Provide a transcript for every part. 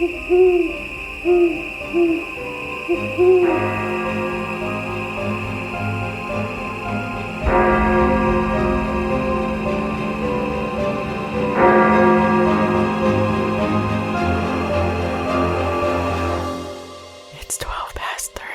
It's 12 past 3.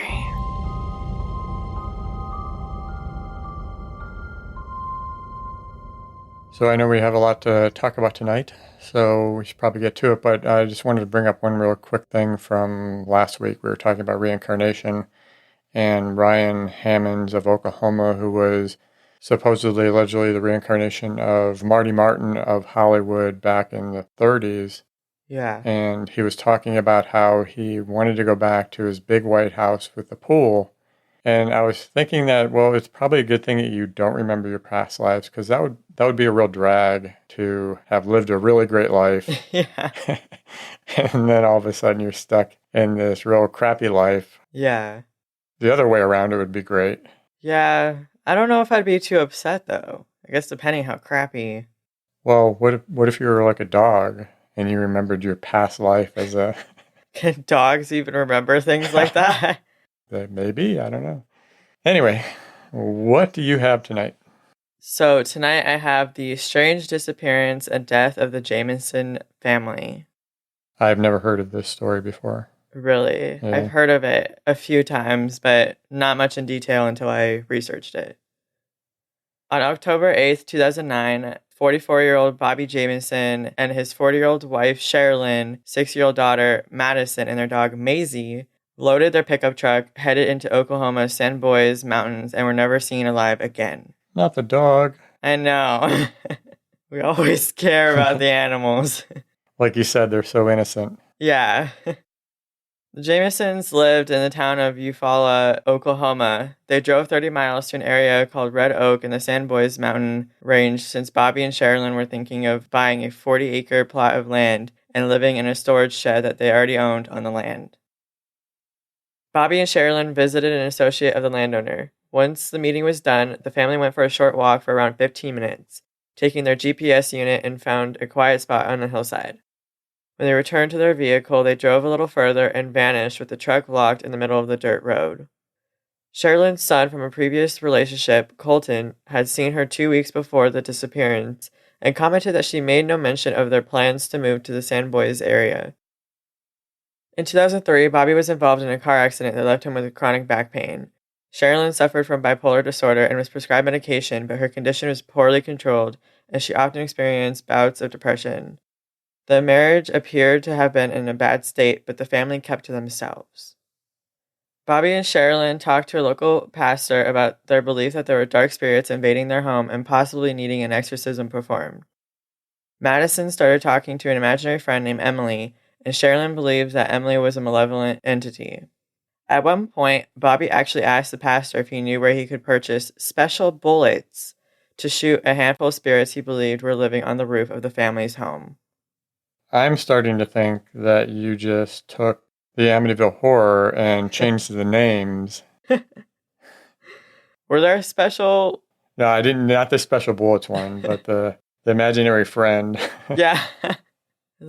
So I know we have a lot to talk about tonight, so we should probably get to it, but I just wanted to bring up one real quick thing from last week. We were talking about reincarnation and Ryan Hammonds of Oklahoma, who was supposedly, allegedly, the reincarnation of Marty Martin of Hollywood back in the 30s. Yeah. And he was talking about how he wanted to go back to his big white house with the pool. And I was thinking that, well, it's probably a good thing that you don't remember your past lives, because that would be a real drag to have lived a really great life. Yeah. And then all of a sudden you're stuck in this real crappy life. Yeah. The other way around, it would be great. Yeah. I don't know if I'd be too upset, though. I guess depending how crappy. Well, what if you were like a dog and you remembered your past life as a... Can dogs even remember things like that? Maybe, I don't know. Anyway, what do you have tonight? So tonight I have the strange disappearance and death of the Jamison family. I've never heard of this story before. Really? Yeah. I've heard of it a few times, but not much in detail until I researched it. On October 8th, 2009, 44-year-old Bobby Jamison and his 40-year-old wife, Sherilyn, 6-year-old daughter, Madison, and their dog, Maisie, loaded their pickup truck, headed into Oklahoma's San Boys Mountains, and were never seen alive again. Not the dog. I know. We always care about the animals. Like you said, they're so innocent. Yeah. The Jamisons lived in the town of Eufaula, Oklahoma. They drove 30 miles to an area called Red Oak in the San Boys Mountain Range since Bobby and Sherilyn were thinking of buying a 40-acre plot of land and living in a storage shed that they already owned on the land. Bobby and Sherilyn visited an associate of the landowner. Once the meeting was done, the family went for a short walk for around 15 minutes, taking their GPS unit and found a quiet spot on a hillside. When they returned to their vehicle, they drove a little further and vanished with the truck locked in the middle of the dirt road. Sherilyn's son from a previous relationship, Colton, had seen her 2 weeks before the disappearance and commented that she made no mention of their plans to move to the San Boys area. In 2003, Bobby was involved in a car accident that left him with chronic back pain. Sherilyn suffered from bipolar disorder and was prescribed medication, but her condition was poorly controlled, and she often experienced bouts of depression. The marriage appeared to have been in a bad state, but the family kept to themselves. Bobby and Sherilyn talked to a local pastor about their belief that there were dark spirits invading their home and possibly needing an exorcism performed. Madison started talking to an imaginary friend named Emily, and Sherilyn believed that Emily was a malevolent entity. At one point, Bobby actually asked the pastor if he knew where he could purchase special bullets to shoot a handful of spirits he believed were living on the roof of the family's home. I'm starting to think that you just took the Amityville Horror and changed the names. Were there special... No, I didn't. Not the special bullets one, but the imaginary friend. Yeah. At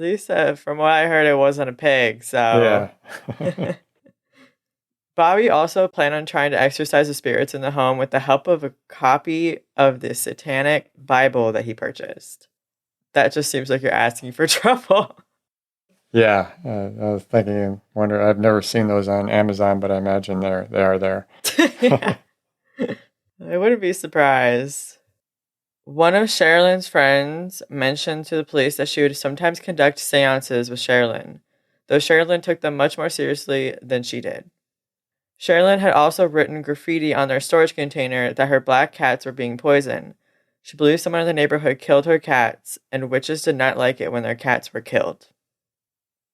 least from what I heard, it wasn't a pig, so... Yeah. Bobby also planned on trying to exorcise the spirits in the home with the help of a copy of the Satanic Bible that he purchased. That just seems like you're asking for trouble. Yeah, I was thinking, I've never seen those on Amazon, but I imagine they are there. Yeah. I wouldn't be surprised. One of Sherilyn's friends mentioned to the police that she would sometimes conduct seances with Sherilyn, though Sherilyn took them much more seriously than she did. Sherilyn had also written graffiti on their storage container that her black cats were being poisoned. She believed someone in the neighborhood killed her cats, and witches did not like it when their cats were killed.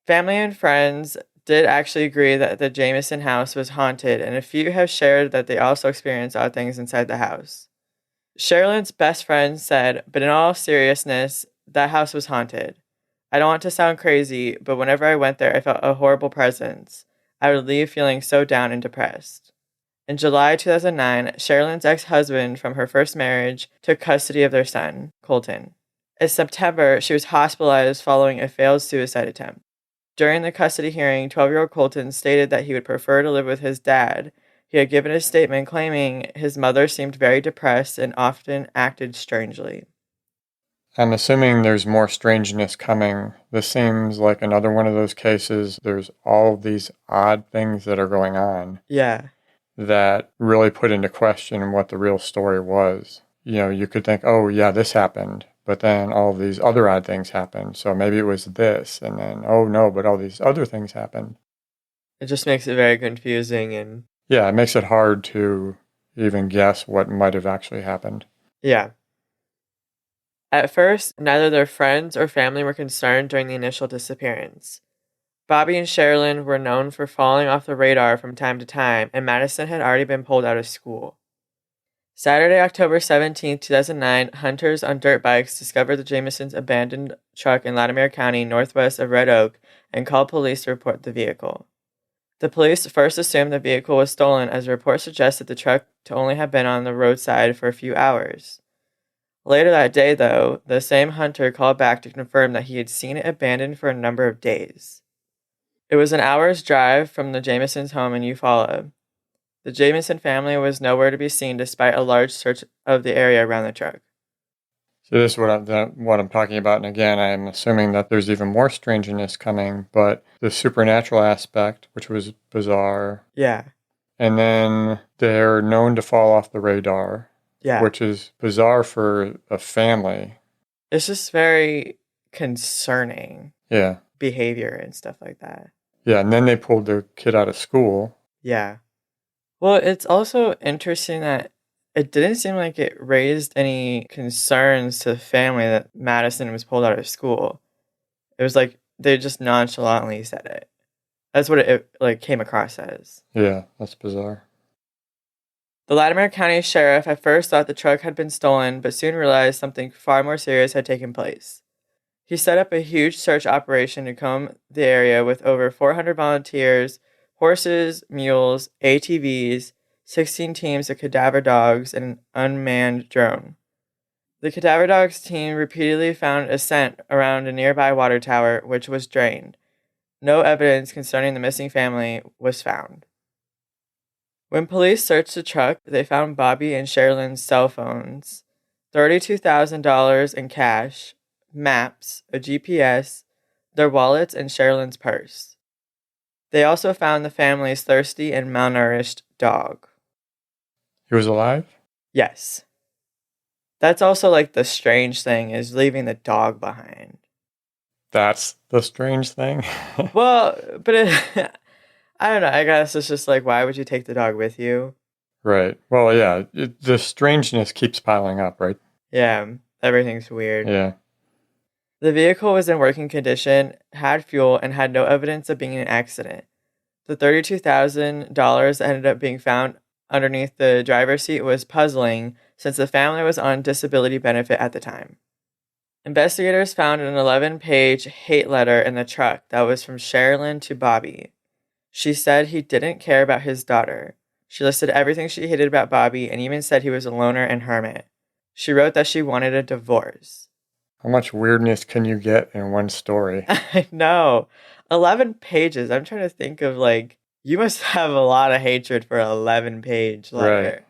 Family and friends did actually agree that the Jamison house was haunted, and a few have shared that they also experienced odd things inside the house. Sherilyn's best friend said, but in all seriousness, that house was haunted. I don't want to sound crazy, but whenever I went there, I felt a horrible presence. I would leave feeling so down and depressed. In July 2009, Sherilyn's ex-husband from her first marriage took custody of their son, Colton. In September, she was hospitalized following a failed suicide attempt. During the custody hearing, 12-year-old Colton stated that he would prefer to live with his dad. He had given a statement claiming his mother seemed very depressed and often acted strangely. I'm assuming there's more strangeness coming. This seems like another one of those cases. There's all these odd things that are going on. Yeah. That really put into question what the real story was. You could think, oh, yeah, this happened. But then all these other odd things happened. So maybe it was this. And then, oh, no, but all these other things happened. It just makes it very confusing and... Yeah, it makes it hard to even guess what might have actually happened. Yeah. At first, neither their friends or family were concerned during the initial disappearance. Bobby and Sherilyn were known for falling off the radar from time to time, and Madison had already been pulled out of school. Saturday, October 17, 2009, hunters on dirt bikes discovered the Jamisons' abandoned truck in Latimer County, northwest of Red Oak, and called police to report the vehicle. The police first assumed the vehicle was stolen, as reports suggested the truck to only have been on the roadside for a few hours. Later that day, though, the same hunter called back to confirm that he had seen it abandoned for a number of days. It was an hour's drive from the Jamisons' home in Eufaula. The Jamison family was nowhere to be seen despite a large search of the area around the truck. So this is what I'm talking about. And again, I'm assuming that there's even more strangeness coming, but the supernatural aspect, which was bizarre. Yeah. And then they're known to fall off the radar. Yeah. Which is bizarre for a family. It's just very concerning. Yeah. Behavior and stuff like that. Yeah, and then they pulled the kid out of school. Yeah. Well, it's also interesting that it didn't seem like it raised any concerns to the family that Madison was pulled out of school. It was like they just nonchalantly said it. That's what it came across as. Yeah, that's bizarre. The Latimer County Sheriff at first thought the truck had been stolen, but soon realized something far more serious had taken place. He set up a huge search operation to comb the area with over 400 volunteers, horses, mules, ATVs, 16 teams of cadaver dogs, and an unmanned drone. The cadaver dogs team repeatedly found a scent around a nearby water tower, which was drained. No evidence concerning the missing family was found. When police searched the truck, they found Bobby and Sherilyn's cell phones, $32,000 in cash, maps, a GPS, their wallets, and Sherilyn's purse. They also found the family's thirsty and malnourished dog. He was alive? Yes. That's also the strange thing, is leaving the dog behind. That's the strange thing? Well, but I don't know. I guess it's just why would you take the dog with you? Right. Well, yeah. The strangeness keeps piling up, right? Yeah. Everything's weird. Yeah. The vehicle was in working condition, had fuel, and had no evidence of being an accident. The $32,000 that ended up being found underneath the driver's seat was puzzling, since the family was on disability benefit at the time. Investigators found an 11-page hate letter in the truck that was from Sherilyn to Bobby. She said he didn't care about his daughter. She listed everything she hated about Bobby and even said he was a loner and hermit. She wrote that she wanted a divorce. How much weirdness can you get in one story? I know. 11 pages. I'm trying to think of you must have a lot of hatred for an 11-page letter. Right.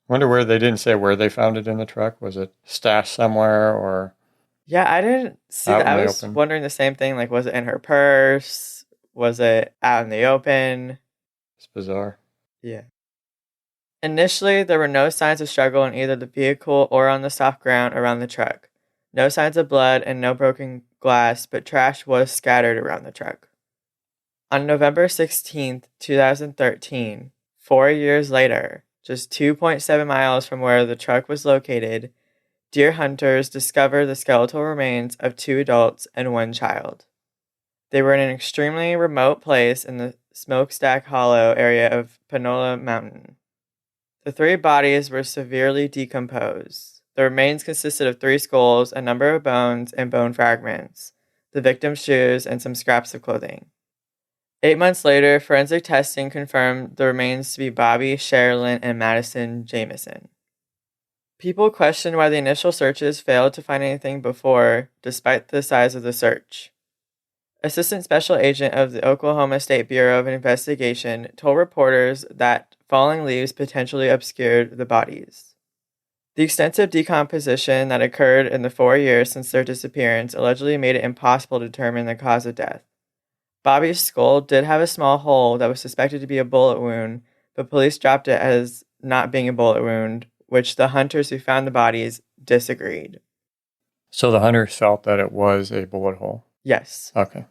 Wonder where they didn't say where they found it in the truck. Was it stashed somewhere or? Yeah, I didn't see that. I was wondering the same thing. Was it in her purse? Was it out in the open? It's bizarre. Yeah. Initially, there were no signs of struggle in either the vehicle or on the soft ground around the truck. No signs of blood and no broken glass, but trash was scattered around the truck. On November 16th, 2013, 4 years later, just 2.7 miles from where the truck was located, deer hunters discovered the skeletal remains of 2 adults and 1 child. They were in an extremely remote place in the Smokestack Hollow area of Panola Mountain. The 3 bodies were severely decomposed. The remains consisted of 3 skulls, a number of bones, and bone fragments, the victim's shoes, and some scraps of clothing. 8 months later, forensic testing confirmed the remains to be Bobby, Sherilyn, and Madison Jamison. People questioned why the initial searches failed to find anything before, despite the size of the search. Assistant Special Agent of the Oklahoma State Bureau of Investigation told reporters that falling leaves potentially obscured the bodies. The extensive decomposition that occurred in the 4 years since their disappearance allegedly made it impossible to determine the cause of death. Bobby's skull did have a small hole that was suspected to be a bullet wound, but police dropped it as not being a bullet wound, which the hunters who found the bodies disagreed. So the hunters felt that it was a bullet hole? Yes. Okay.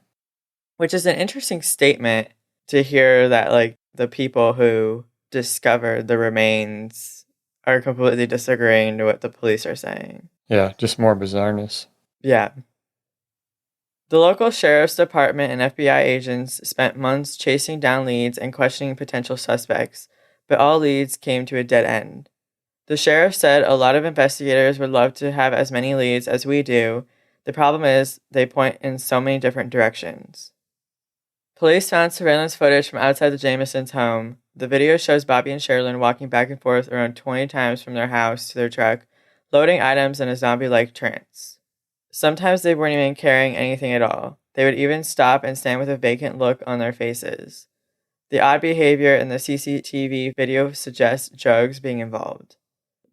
Which is an interesting statement to hear that, like, the people who discovered the remains are completely disagreeing to what the police are saying. Yeah, just more bizarreness. Yeah. The local sheriff's department and FBI agents spent months chasing down leads and questioning potential suspects, but all leads came to a dead end. The sheriff said a lot of investigators would love to have as many leads as we do. The problem is they point in so many different directions. Police found surveillance footage from outside the Jamisons' home. The video shows Bobby and Sherilyn walking back and forth around 20 times from their house to their truck, loading items in a zombie-like trance. Sometimes they weren't even carrying anything at all. They would even stop and stand with a vacant look on their faces. The odd behavior in the CCTV video suggests drugs being involved.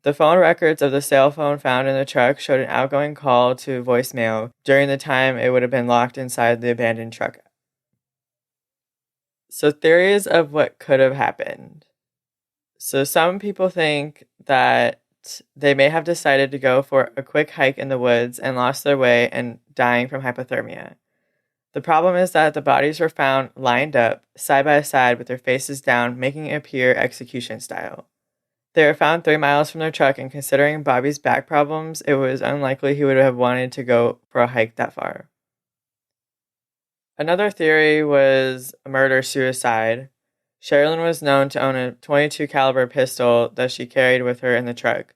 The phone records of the cell phone found in the truck showed an outgoing call to voicemail during the time it would have been locked inside the abandoned truck. So theories of what could have happened. So some people think that they may have decided to go for a quick hike in the woods and lost their way and dying from hypothermia. The problem is that the bodies were found lined up, side by side with their faces down, making it appear execution style. They were found 3 miles from their truck, and considering Bobby's back problems, it was unlikely he would have wanted to go for a hike that far. Another theory was murder-suicide. Sherilyn was known to own a .22 caliber pistol that she carried with her in the truck.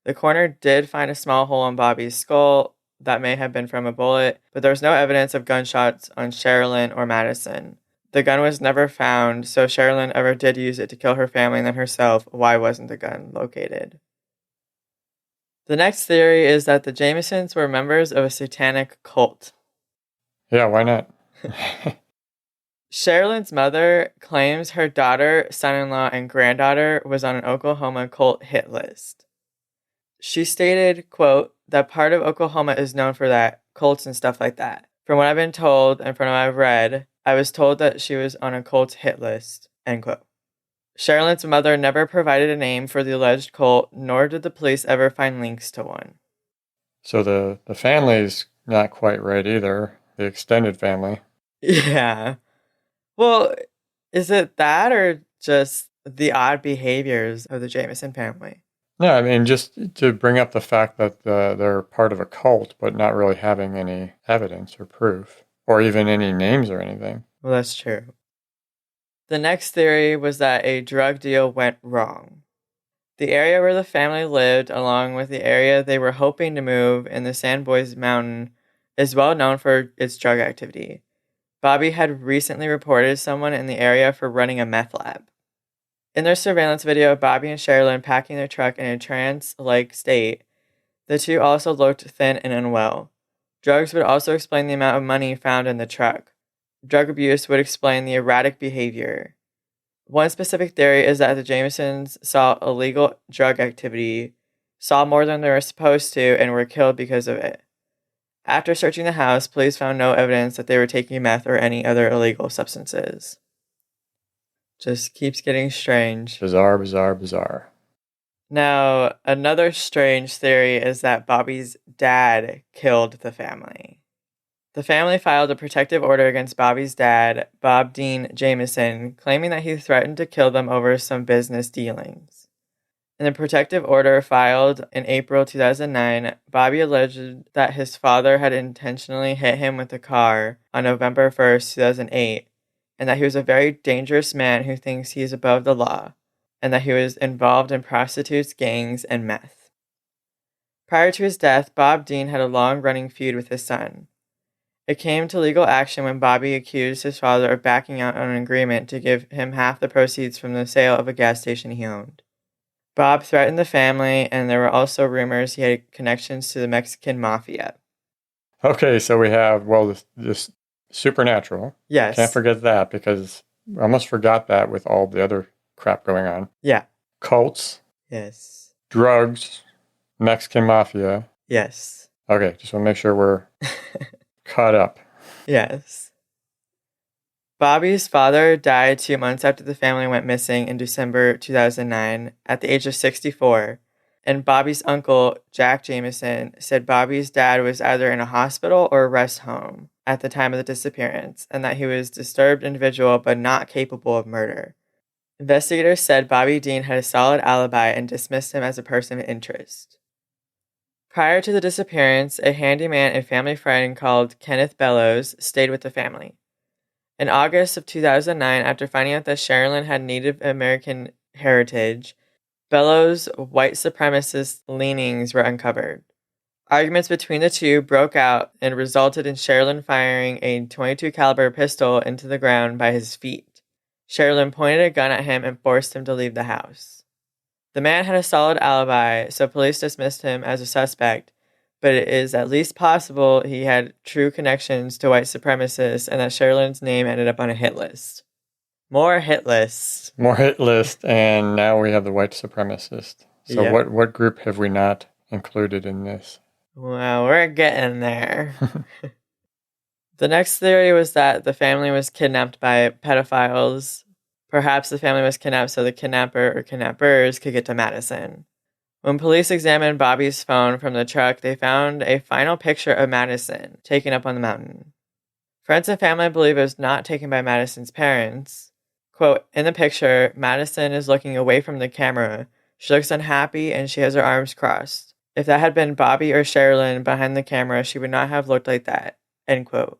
The coroner did find a small hole in Bobby's skull that may have been from a bullet, but there was no evidence of gunshots on Sherilyn or Madison. The gun was never found, so if Sherilyn ever did use it to kill her family and then herself, why wasn't the gun located? The next theory is that the Jamisons were members of a satanic cult. Yeah, why not? Sherilyn's mother claims her daughter, son-in-law, and granddaughter was on an Oklahoma cult hit list. She stated, quote, that part of Oklahoma is known for that, cults and stuff like that. From what I've been told and from what I've read, I was told that she was on a cult hit list, end quote. Sherilyn's mother never provided a name for the alleged cult, nor did the police ever find links to one. So the family's not quite right either, the extended family. Yeah. Well, is it that or just the odd behaviors of the Jamison family? No, I mean, just to bring up the fact that they're part of a cult, but not really having any evidence or proof, or even any names or anything. Well, that's true. The next theory was that a drug deal went wrong. The area where the family lived, along with the area they were hoping to move in the Sandboys Mountain, is well known for its drug activity. Bobby had recently reported someone in the area for running a meth lab. In their surveillance video of Bobby and Sherilyn packing their truck in a trance-like state, the two also looked thin and unwell. Drugs would also explain the amount of money found in the truck. Drug abuse would explain the erratic behavior. One specific theory is that the Jamisons saw illegal drug activity, saw more than they were supposed to, and were killed because of it. After searching the house, police found no evidence that they were taking meth or any other illegal substances. Just keeps getting strange. Bizarre, bizarre, bizarre. Now, another strange theory is that Bobby's dad killed the family. The family filed a protective order against Bobby's dad, Bob Dean Jamison, claiming that he threatened to kill them over some business dealings. In the protective order filed in April 2009, Bobby alleged that his father had intentionally hit him with a car on November 1st, 2008, and that he was a very dangerous man who thinks he is above the law, and that he was involved in prostitutes, gangs, and meth. Prior to his death, Bob Dean had a long-running feud with his son. It came to legal action when Bobby accused his father of backing out on an agreement to give him half the proceeds from the sale of a gas station he owned. Bob threatened the family, and there were also rumors he had connections to the Mexican mafia. Okay, so we have, well, this Supernatural. Yes. Can't forget that because I almost forgot that with all the other crap going on. Yeah. Cults. Yes. Drugs. Mexican mafia. Yes. Okay, just want to make sure we're caught up. Yes. Bobby's father died 2 months after the family went missing in December 2009 at the age of 64. And Bobby's uncle, Jack Jamison, said Bobby's dad was either in a hospital or a rest home at the time of the disappearance, and that he was a disturbed individual but not capable of murder. Investigators said Bobby Dean had a solid alibi and dismissed him as a person of interest. Prior to the disappearance, a handyman and family friend called Kenneth Bellows stayed with the family. In August of 2009, after finding out that Sherilyn had Native American heritage, Bellows' white supremacist leanings were uncovered. Arguments between the two broke out and resulted in Sherilyn firing a .22 caliber pistol into the ground by his feet. Sherilyn pointed a gun at him and forced him to leave the house. The man had a solid alibi, so police dismissed him as a suspect, but it is at least possible he had true connections to white supremacists and that Sherilyn's name ended up on a hit list. More hit lists. More hit list, and now we have the white supremacist. So Yep. what group have we not included in this? Well, we're getting there. The next theory was that the family was kidnapped by pedophiles. Perhaps the family was kidnapped so the kidnapper or kidnappers could get to Madison. When police examined Bobby's phone from the truck, they found a final picture of Madison taken up on the mountain. Friends and family believe it was not taken by Madison's parents. Quote, in the picture, Madison is looking away from the camera. She looks unhappy and she has her arms crossed. If that had been Bobby or Sherilyn behind the camera, she would not have looked like that. End quote.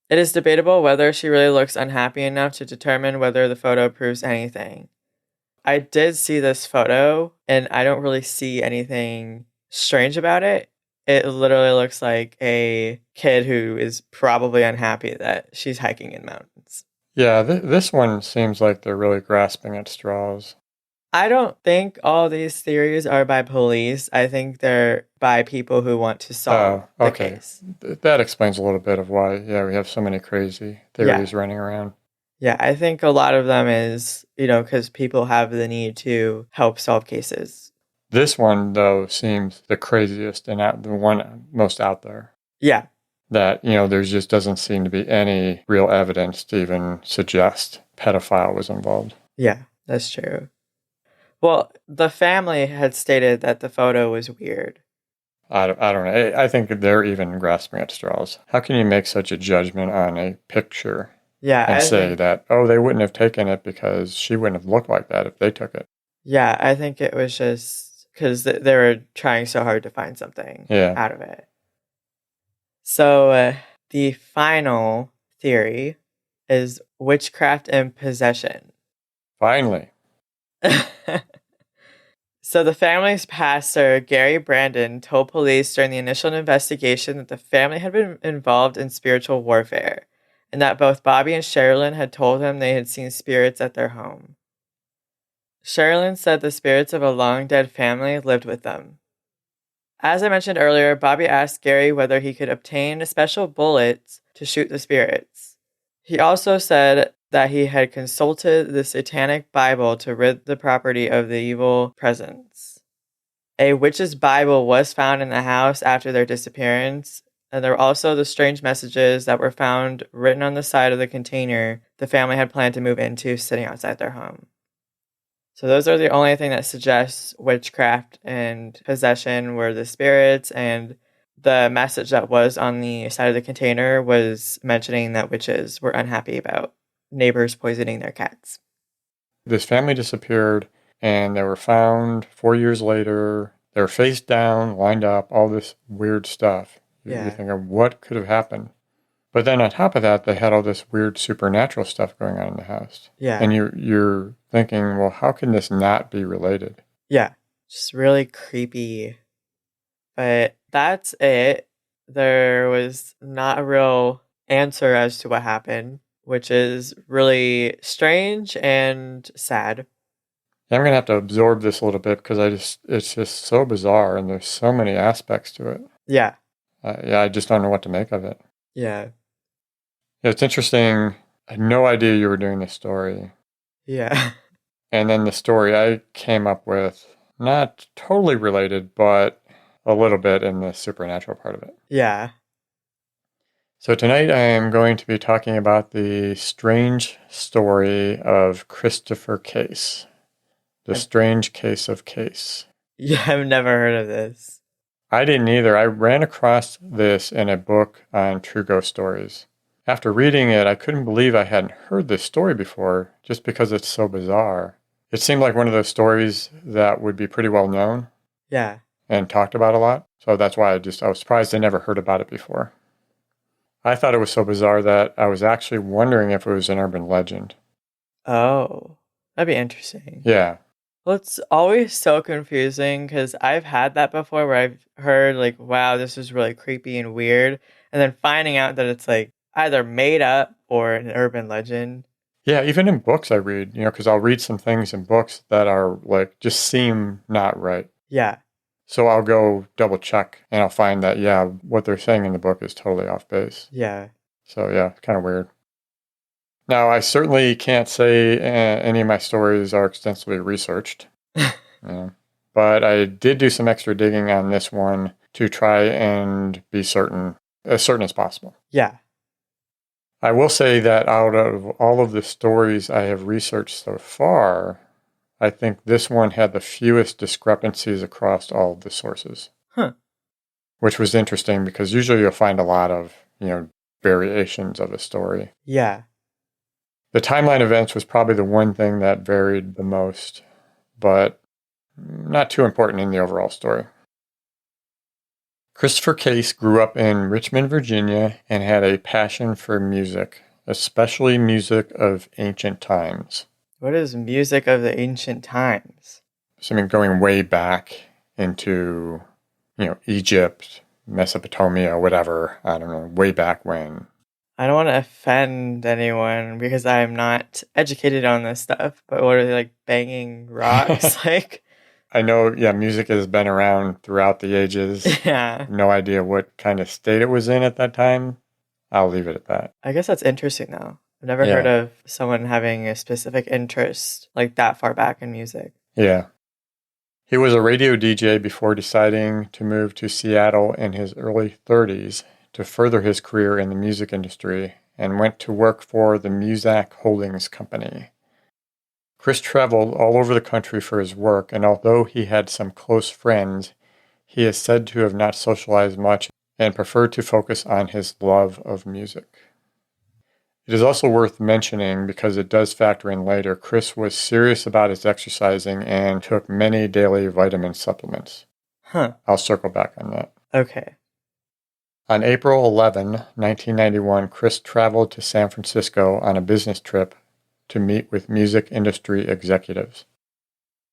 It is debatable whether she really looks unhappy enough to determine whether the photo proves anything. I did see this photo, and I don't really see anything strange about it. It literally looks like a kid who is probably unhappy that she's hiking in mountains. Yeah, this one seems like they're really grasping at straws. I don't think all these theories are by police. I think they're by people who want to solve the case. That explains a little bit of why, we have so many crazy theories running around. Yeah, I think a lot of them is, because people have the need to help solve cases. This one, though, seems the craziest and the one most out there. Yeah. That, there just doesn't seem to be any real evidence to even suggest pedophile was involved. Yeah, that's true. Well, the family had stated that the photo was weird. I don't know. I think they're even grasping at straws. How can you make such a judgment on a picture? Yeah, and say that, they wouldn't have taken it because she wouldn't have looked like that if they took it. Yeah, I think it was just because they were trying so hard to find something out of it. So the final theory is witchcraft and possession. Finally. So the family's pastor, Gary Brandon, told police during the initial investigation that the family had been involved in spiritual warfare, and that both Bobby and Sherilyn had told him they had seen spirits at their home. Sherilyn said the spirits of a long-dead family lived with them. As I mentioned earlier, Bobby asked Gary whether he could obtain special bullets to shoot the spirits. He also said that he had consulted the Satanic Bible to rid the property of the evil presence. A witch's Bible was found in the house after their disappearance, and there were also the strange messages that were found written on the side of the container the family had planned to move into sitting outside their home. So those are the only thing that suggests witchcraft and possession were the spirits, and the message that was on the side of the container was mentioning that witches were unhappy about neighbors poisoning their cats. This family disappeared, and they were found 4 years later. They were face down, lined up, all this weird stuff. You think of what could have happened. But then on top of that, they had all this weird supernatural stuff going on in the house. Yeah. And you're thinking, well, how can this not be related? Yeah. Just really creepy. But that's it. There was not a real answer as to what happened, which is really strange and sad. Yeah, I'm going to have to absorb this a little bit because it's just so bizarre and there's so many aspects to it. Yeah. I just don't know what to make of it. Yeah. Yeah, it's interesting. I had no idea you were doing this story. Yeah. And then the story I came up with, not totally related, but a little bit in the supernatural part of it. Yeah. So tonight I am going to be talking about the strange story of Christopher Case. The I've, Strange Case of Case. yeah, I've never heard of this. I didn't either. I ran across this in a book on true ghost stories. After reading it, I couldn't believe I hadn't heard this story before, just because it's so bizarre. It seemed like one of those stories that would be pretty well known Yeah. and talked about a lot. So that's why I was surprised I never heard about it before. I thought it was so bizarre that I was actually wondering if it was an urban legend. Oh, that'd be interesting. Yeah. Well, it's always so confusing because I've had that before where I've heard, like, wow, this is really creepy and weird. And then finding out that it's like either made up or an urban legend. Yeah, even in books I read, because I'll read some things in books that are like just seem not right. Yeah. So I'll go double check and I'll find that, yeah, what they're saying in the book is totally off base. Yeah. So yeah, it's kind of weird. Now, I certainly can't say any of my stories are extensively researched, but I did do some extra digging on this one to try and be as certain as possible. Yeah. I will say that out of all of the stories I have researched so far, I think this one had the fewest discrepancies across all of the sources. Huh. Which was interesting because usually you'll find a lot of, variations of a story. Yeah. The timeline events was probably the one thing that varied the most, but not too important in the overall story. Christopher Case grew up in Richmond, Virginia, and had a passion for music, especially music of ancient times. What is music of the ancient times? So, going way back into, Egypt, Mesopotamia, whatever, I don't know, way back when. I don't want to offend anyone because I'm not educated on this stuff, but what are they, like, banging rocks? Like, I know, music has been around throughout the ages. yeah. No idea what kind of state it was in at that time. I'll leave it at that. I guess that's interesting, though. I've never heard of someone having a specific interest like that far back in music. Yeah. He was a radio DJ before deciding to move to Seattle in his early 30s to further his career in the music industry and went to work for the Muzak Holdings Company. Chris traveled all over the country for his work, and although he had some close friends, he is said to have not socialized much and preferred to focus on his love of music. It is also worth mentioning, because it does factor in later, Chris was serious about his exercising and took many daily vitamin supplements. Huh. I'll circle back on that. Okay. On April 11, 1991, Chris traveled to San Francisco on a business trip to meet with music industry executives.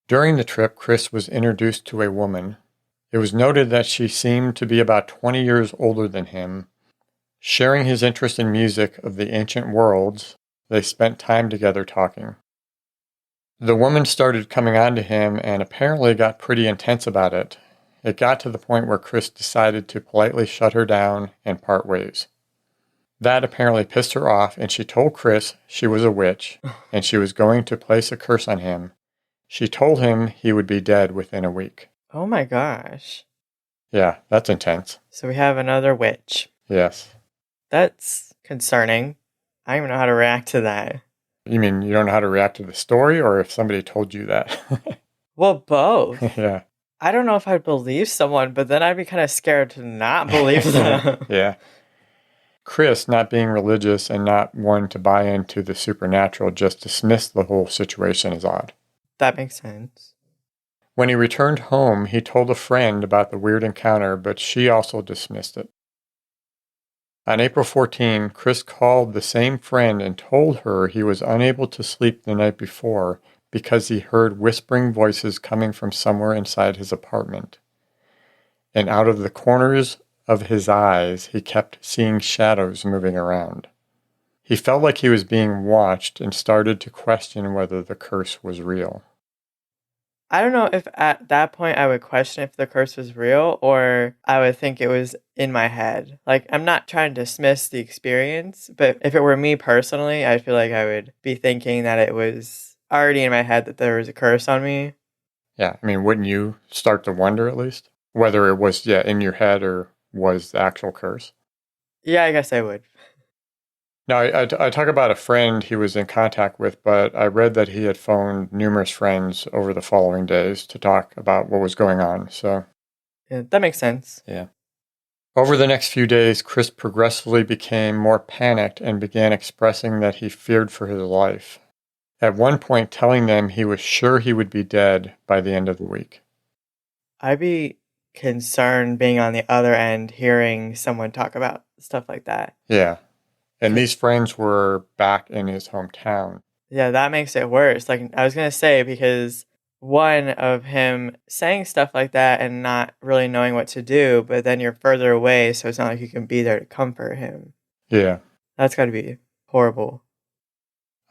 During the trip, Chris was introduced to a woman. It was noted that she seemed to be about 20 years older than him. Sharing his interest in music of the ancient worlds, they spent time together talking. The woman started coming on to him and apparently got pretty intense about it. It got to the point where Chris decided to politely shut her down and part ways. That apparently pissed her off, and she told Chris she was a witch and she was going to place a curse on him. She told him he would be dead within a week. Oh my gosh. Yeah, that's intense. So we have another witch. Yes. That's concerning. I don't even know how to react to that. You mean you don't know how to react to the story, or if somebody told you that? Well, both. Yeah. I don't know if I'd believe someone, but then I'd be kind of scared to not believe them. Yeah. Chris, not being religious and not one to buy into the supernatural, just dismissed the whole situation as odd. That makes sense. When he returned home, he told a friend about the weird encounter, but she also dismissed it. On April 14, Chris called the same friend and told her he was unable to sleep the night before because he heard whispering voices coming from somewhere inside his apartment. And out of the corners of his eyes, he kept seeing shadows moving around. He felt like he was being watched and started to question whether the curse was real. I don't know if at that point I would question if the curse was real or I would think it was in my head. Like, I'm not trying to dismiss the experience, but if it were me personally, I feel like I would be thinking that it was already in my head that there was a curse on me. Yeah, I mean, wouldn't you start to wonder at least whether it was, yeah, in your head or was the actual curse? Yeah, I guess I would. Now, I talk about a friend he was in contact with, but I read that he had phoned numerous friends over the following days to talk about what was going on. So, Yeah, that makes sense. yeah. Over the next few days, Chris progressively became more panicked and began expressing that he feared for his life. At one point, telling them he was sure he would be dead by the end of the week. I'd be concerned being on the other end, hearing someone talk about stuff like that. Yeah. And these friends were back in his hometown. Yeah, that makes it worse. Like I was gonna say, because one of him saying stuff like that and not really knowing what to do, but then you're further away, so it's not like you can be there to comfort him. Yeah. That's gotta be horrible.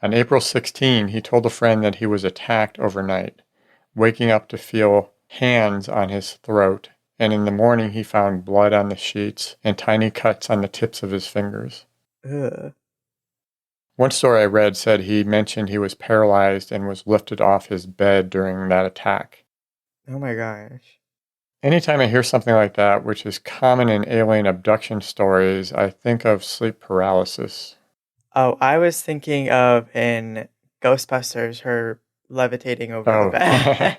On April 16, he told a friend that he was attacked overnight, waking up to feel hands on his throat, and in the morning he found blood on the sheets and tiny cuts on the tips of his fingers. Ugh. One story I read said he mentioned he was paralyzed and was lifted off his bed during that attack. Oh my gosh. Anytime I hear something like that, which is common in alien abduction stories, I think of sleep paralysis. Oh, I was thinking of in Ghostbusters, her levitating over the Oh, bed.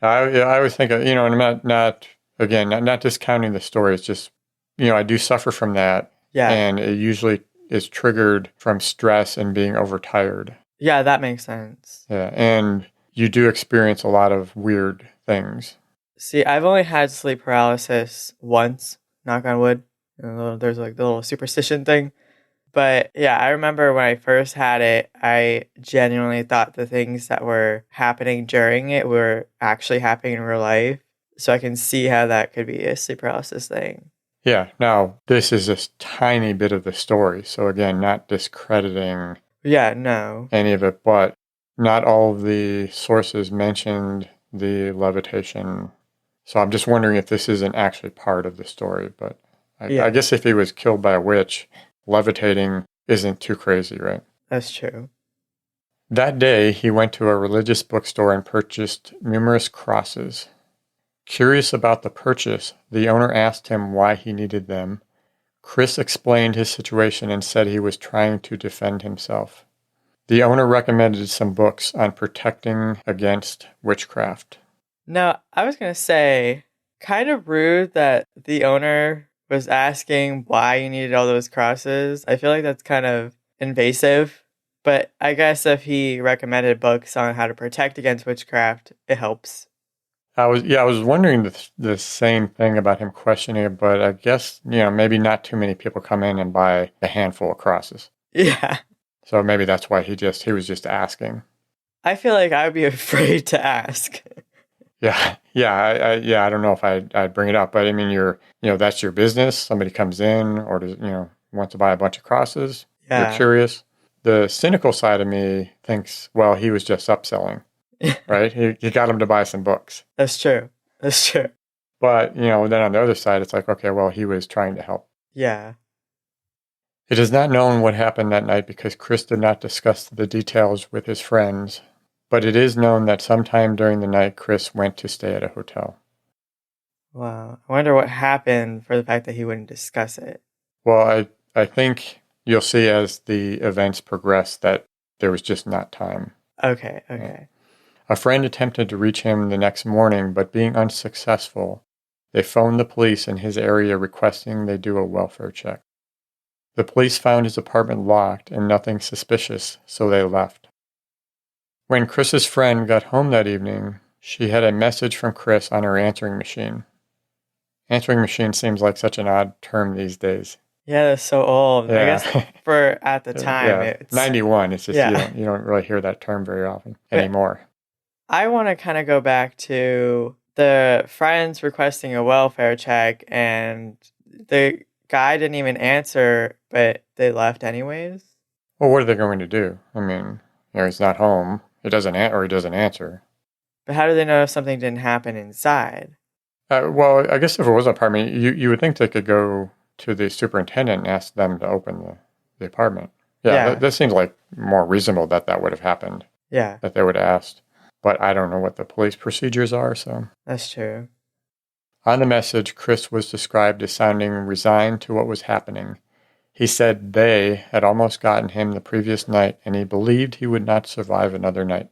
I always think of, and I'm not discounting the story. It's just, I do suffer from that. Yeah. And it usually is triggered from stress and being overtired. Yeah, that makes sense. Yeah. And you do experience a lot of weird things. See, I've only had sleep paralysis once, knock on wood. There's like the little superstition thing. But yeah, I remember when I first had it, I genuinely thought the things that were happening during it were actually happening in real life. So I can see how that could be a sleep paralysis thing. Yeah. Now, this is a tiny bit of the story. So again, not discrediting Yeah, no. any of it, but not all of the sources mentioned the levitation. So I'm just wondering if this isn't actually part of the story. But Yeah, I guess if he was killed by a witch, levitating isn't too crazy, right? that's true. That day, he went to a religious bookstore and purchased numerous crosses. Curious about the purchase, the owner asked him why he needed them. Chris explained his situation and said he was trying to defend himself. The owner recommended some books on protecting against witchcraft. Now, I was going to say, kind of rude that the owner was asking why you needed all those crosses. I feel like that's kind of invasive. But I guess if he recommended books on how to protect against witchcraft, it helps. I was wondering the same thing about him questioning it, but I guess, maybe not too many people come in and buy a handful of crosses. Yeah. So maybe that's why he was just asking. I feel like I would be afraid to ask. I don't know if I'd bring it up, but I mean, that's your business. Somebody comes in or wants to buy a bunch of crosses. Yeah. You're curious. The cynical side of me thinks, well, he was just upselling, right? He got him to buy some books. That's true. That's true. But, then on the other side, it's like, okay, well, he was trying to help. Yeah. It is not known what happened that night because Chris did not discuss the details with his friends, but it is known that sometime during the night, Chris went to stay at a hotel. Wow. I wonder what happened for the fact that he wouldn't discuss it. Well, I think you'll see as the events progress that there was just not time. Okay. A friend attempted to reach him the next morning, but being unsuccessful, they phoned the police in his area requesting they do a welfare check. The police found his apartment locked and nothing suspicious, so they left. When Chris's friend got home that evening, she had a message from Chris on her answering machine. Answering machine seems like such an odd term these days. Yeah, that's so old. Yeah. I guess for at the time, it's 91. It's just you don't really hear that term very often anymore. I want to kind of go back to the friends requesting a welfare check, and the guy didn't even answer, but they left anyways. Well, what are they going to do? I mean, he's not home. He doesn't answer. But how do they know if something didn't happen inside? Well, I guess if it was an apartment, you would think they could go to the superintendent and ask them to open the apartment. Yeah, Yeah, that seems like more reasonable that would have happened, yeah, that they would have asked. But I don't know what the police procedures are, so. that's true. On the message, Chris was described as sounding resigned to what was happening. He said they had almost gotten him the previous night, and he believed he would not survive another night.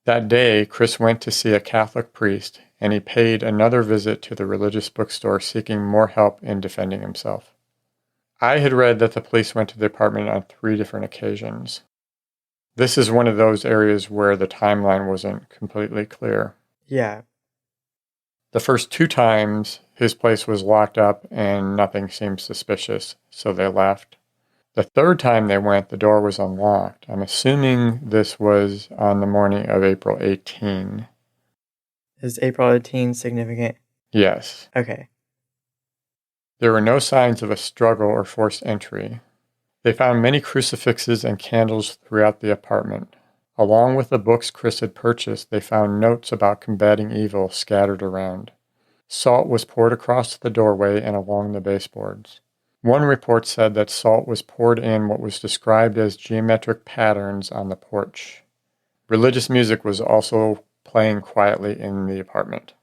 That day, Chris went to see a Catholic priest, and he paid another visit to the religious bookstore seeking more help in defending himself. I had read that the police went to the apartment on 3 different occasions. This is one of those areas where the timeline wasn't completely clear. Yeah. The first 2 times, his place was locked up and nothing seemed suspicious, so they left. The 3rd time they went, the door was unlocked. I'm assuming this was on the morning of April 18. Is April 18 significant? Yes. Okay. There were no signs of a struggle or forced entry. They found many crucifixes and candles throughout the apartment. Along with the books Chris had purchased, they found notes about combating evil scattered around. Salt was poured across the doorway and along the baseboards. One report said that salt was poured in what was described as geometric patterns on the porch. Religious music was also playing quietly in the apartment.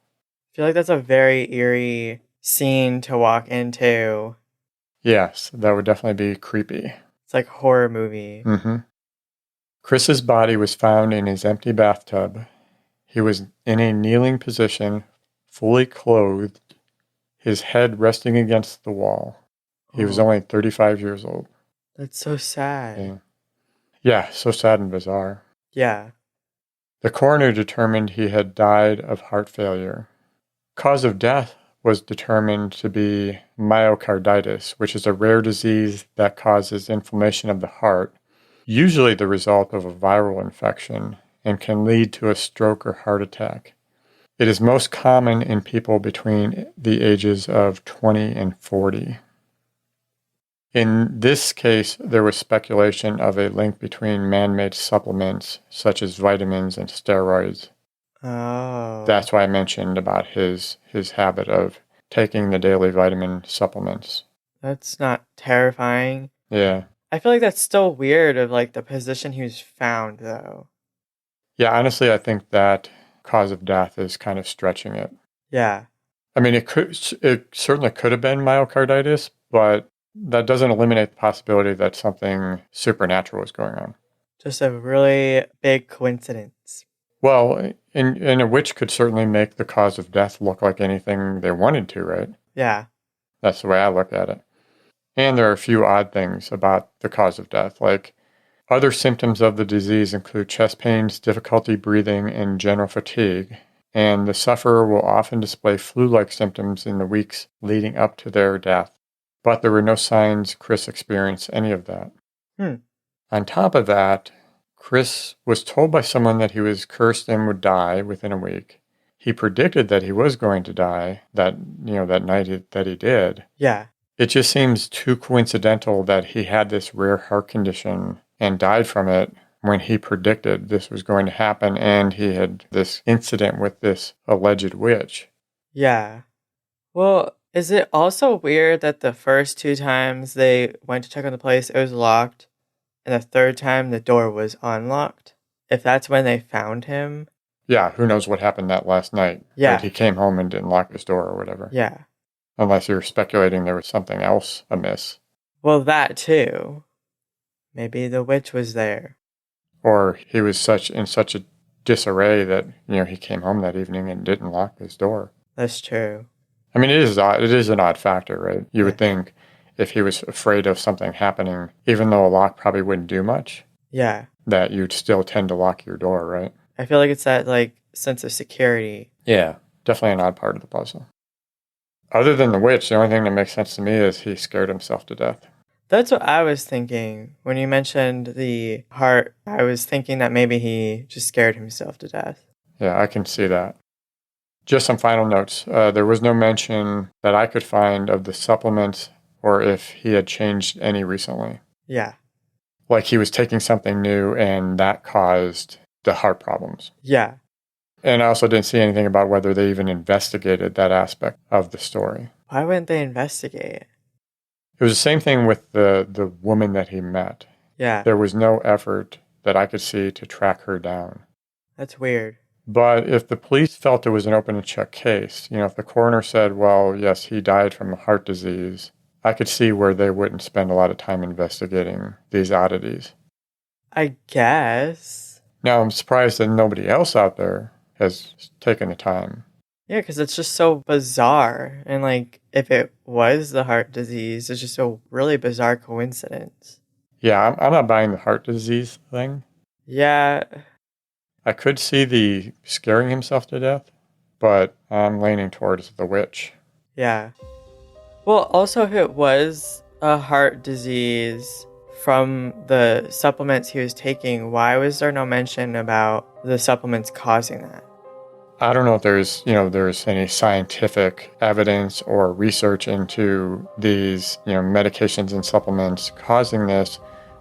I feel like that's a very eerie scene to walk into. Yes, that would definitely be creepy. It's like a horror movie. Mm-hmm. Chris's body was found in his empty bathtub. He was in a kneeling position, fully clothed, his head resting against the wall. He was only 35 years old. That's so sad. Yeah, so sad and bizarre. Yeah. The coroner determined he had died of heart failure. Cause of death was determined to be myocarditis, which is a rare disease that causes inflammation of the heart, usually the result of a viral infection, and can lead to a stroke or heart attack. It is most common in people between the ages of 20 and 40. In this case, there was speculation of a link between man-made supplements such as vitamins and steroids. Oh. That's why I mentioned about his habit of taking the daily vitamin supplements. That's not terrifying. Yeah. I feel like that's still weird of like the position he was found though. Yeah, honestly, I think that cause of death is kind of stretching it. Yeah. I mean, it certainly could have been myocarditis, but that doesn't eliminate the possibility that something supernatural was going on. Just a really big coincidence. Well, and a witch could certainly make the cause of death look like anything they wanted to, right? Yeah. That's the way I look at it. And there are a few odd things about the cause of death, like other symptoms of the disease include chest pains, difficulty breathing, and general fatigue, and the sufferer will often display flu-like symptoms in the weeks leading up to their death. But there were no signs Chris experienced any of that. On top of that, Chris was told by someone that he was cursed and would die within a week. He predicted that he was going to die that night that he did. Yeah. It just seems too coincidental that he had this rare heart condition and died from it when he predicted this was going to happen and he had this incident with this alleged witch. Yeah. Well, is it also weird that the first 2 times they went to check on the place, it was locked, and the 3rd time the door was unlocked? If that's when they found him? Yeah, who knows what happened that last night. Yeah. Right? He came home and didn't lock his door or whatever. Yeah. Unless you're speculating there was something else amiss. Well, that too. Maybe the witch was there. Or he was in such a disarray that, he came home that evening and didn't lock his door. That's true. I mean, it is odd. It is an odd factor, right? You would think if he was afraid of something happening, even though a lock probably wouldn't do much, that you'd still tend to lock your door, right? I feel like it's that sense of security. Yeah, definitely an odd part of the puzzle. Other than the witch, the only thing that makes sense to me is he scared himself to death. That's what I was thinking. When you mentioned the heart, I was thinking that maybe he just scared himself to death. Yeah, I can see that. Just some final notes. There was no mention that I could find of the supplements or if he had changed any recently. Yeah. Like he was taking something new and that caused the heart problems. Yeah. And I also didn't see anything about whether they even investigated that aspect of the story. Why wouldn't they investigate? It was the same thing with the woman that he met. Yeah. There was no effort that I could see to track her down. That's weird. But if the police felt it was an open and shut case, if the coroner said, well, yes, he died from heart disease, I could see where they wouldn't spend a lot of time investigating these oddities. I guess. Now, I'm surprised that nobody else out there has taken the time. Yeah, because it's just so bizarre. And, like, if it was the heart disease, it's just a really bizarre coincidence. Yeah, I'm not buying the heart disease thing. Yeah. I could see the scaring himself to death, but I'm leaning towards the witch. Yeah. Well, also, if it was a heart disease from the supplements he was taking, why was there no mention about the supplements causing that? I don't know if there's any scientific evidence or research into these, medications and supplements causing this,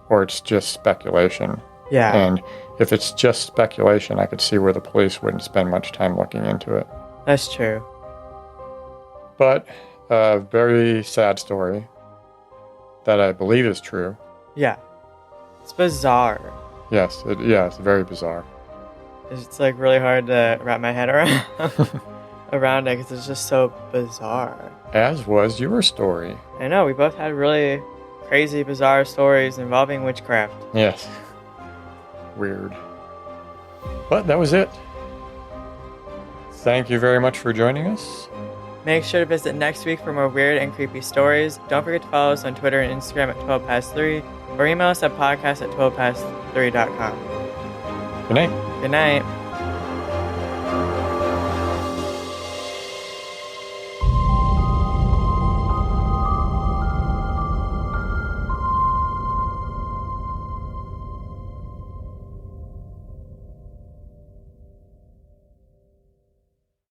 or it's just speculation. Yeah. And if it's just speculation, I could see where the police wouldn't spend much time looking into it. That's true. But a very sad story that I believe is true. Yeah. It's bizarre. Yes, it's very bizarre. It's like really hard to wrap my head around it because it's just so bizarre. As was your story. I know, we both had really crazy, bizarre stories involving witchcraft. Yes. Weird. But that was it. Thank you very much for joining us. Make sure to visit next week for more weird and creepy stories. Don't forget to follow us on Twitter and Instagram at 12past3 or email us at podcast@12past3.com. Good night. Good night.